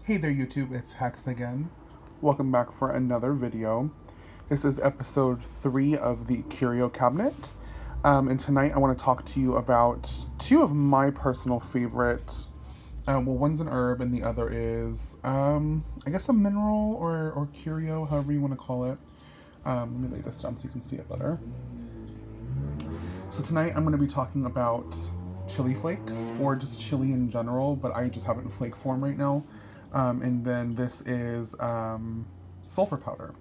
Hey there YouTube, it's Hex again. Welcome back for another video. This is episode 3 of the Curio cabinet. And tonight I want to talk to you about two of my personal favorites. One's an herb and the other is, I guess a mineral or curio, however you want to call it. Let me lay this down so you can see it better. So tonight I'm going to be talking about chili flakes, or just chili in general, but I just have it in flake form right now. And then this is sulfur powder.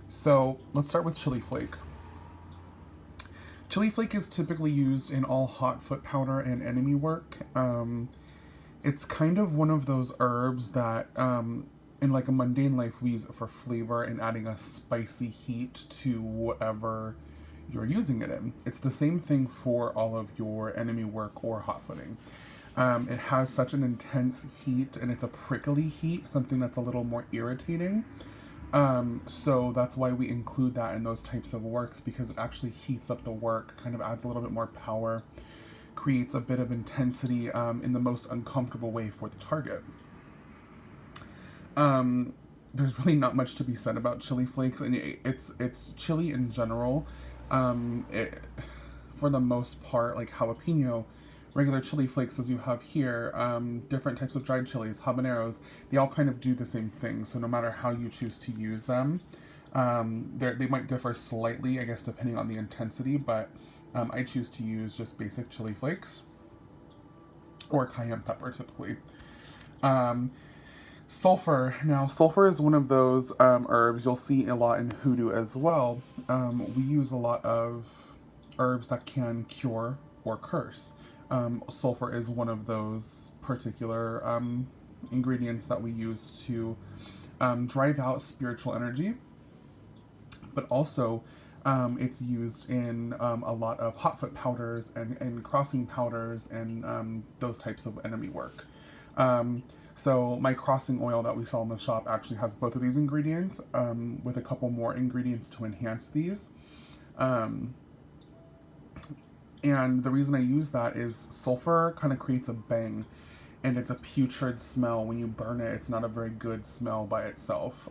So let's start with chili flake. Chili flake is typically used in all hot foot powder and enemy work. It's kind of one of those herbs that in like a mundane life we use it for flavor and adding a spicy heat to whatever you're using it in. It's the same thing for all of your enemy work or hot footing. It has such an intense heat, and it's a prickly heat, something that's a little more irritating. So that's why we include that in those types of works, because it actually heats up the work, kind of adds a little bit more power, creates a bit of intensity in the most uncomfortable way for the target. There's really not much to be said about chili flakes, and it's chili in general. For the most part, like jalapeno, regular chili flakes as you have here, different types of dried chilies, habaneros, they all kind of do the same thing. So no matter how you choose to use them, they might differ slightly, I guess, depending on the intensity, but I choose to use just basic chili flakes or cayenne pepper typically. Sulfur. Now, sulfur is one of those herbs you'll see a lot in hoodoo as well. We use a lot of herbs that can cure or curse. Sulfur is one of those particular ingredients that we use to drive out spiritual energy, but also it's used in a lot of hot foot powders and crossing powders and those types of enemy work. So my crossing oil that we sell in the shop actually has both of these ingredients, with a couple more ingredients to enhance these. And the reason I use that is sulfur kind of creates a bang, and it's a putrid smell. When you burn it, it's not a very good smell by itself.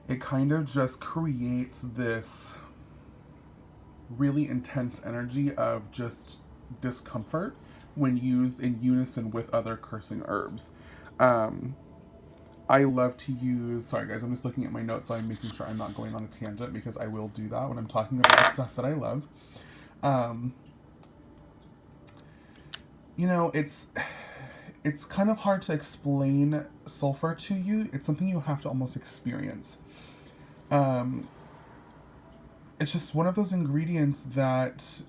It kind of just creates this really intense energy of just discomfort when used in unison with other cursing herbs. I love to use, sorry guys, I'm just looking at my notes so I'm making sure I'm not going on a tangent, because I will do that when I'm talking about stuff that I love. It's kind of hard to explain sulfur to you. It's something you have to almost experience. It's just one of those ingredients that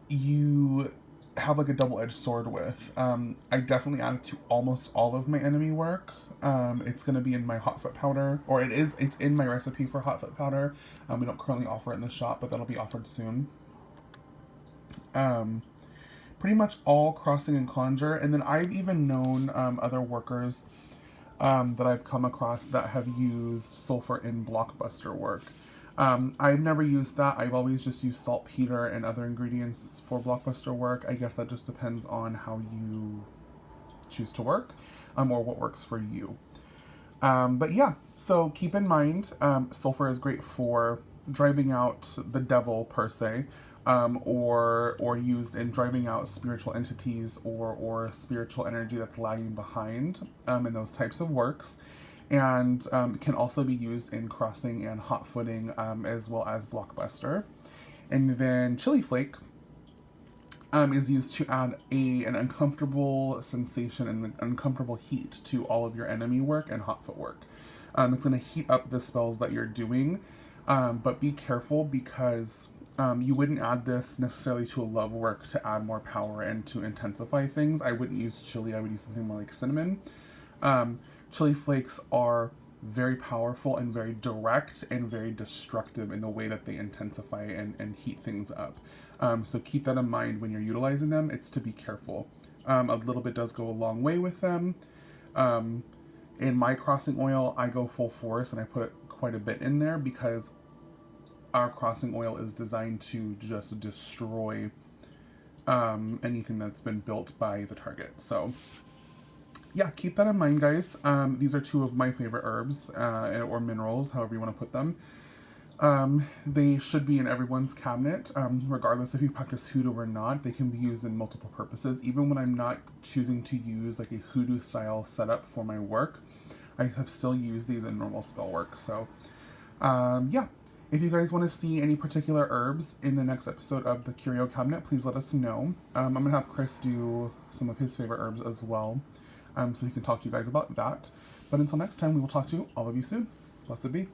you have like a double-edged sword with. I definitely add it to almost all of my enemy work. It's going to be in my hot foot powder, or it's in my recipe for hot foot powder. We don't currently offer it in the shop, but that'll be offered soon. Pretty much all crossing and conjure, and then I've even known other workers that I've come across that have used sulfur in blockbuster work. I've never used that. I've always just used saltpeter and other ingredients for blockbuster work. I guess that just depends on how you choose to work, or what works for you. But yeah, so keep in mind, sulfur is great for driving out the devil per se, or used in driving out spiritual entities or spiritual energy that's lagging behind in those types of works. And can also be used in crossing and hot footing, as well as blockbuster. And then chili flake is used to add an uncomfortable sensation and an uncomfortable heat to all of your enemy work and hot foot work. It's going to heat up the spells that you're doing, but be careful, because you wouldn't add this necessarily to a love work to add more power and to intensify things. I wouldn't use chili. I would use something more like cinnamon. Chili flakes are very powerful and very direct and very destructive in the way that they intensify and heat things up. So keep that in mind when you're utilizing them. It's to be careful. A little bit does go a long way with them. In my crossing oil, I go full force and I put quite a bit in there, because our crossing oil is designed to just destroy anything that's been built by the target. So yeah, keep that in mind, guys. These are two of my favorite herbs or minerals, however you want to put them. They should be in everyone's cabinet, regardless if you practice hoodoo or not. They can be used in multiple purposes. Even when I'm not choosing to use like a hoodoo style setup for my work, I have still used these in normal spell work. So, yeah. If you guys want to see any particular herbs in the next episode of the Curio Cabinet, please let us know. I'm going to have Chris do some of his favorite herbs as well, so he can talk to you guys about that. But until next time, we will talk to all of you soon. Blessed be.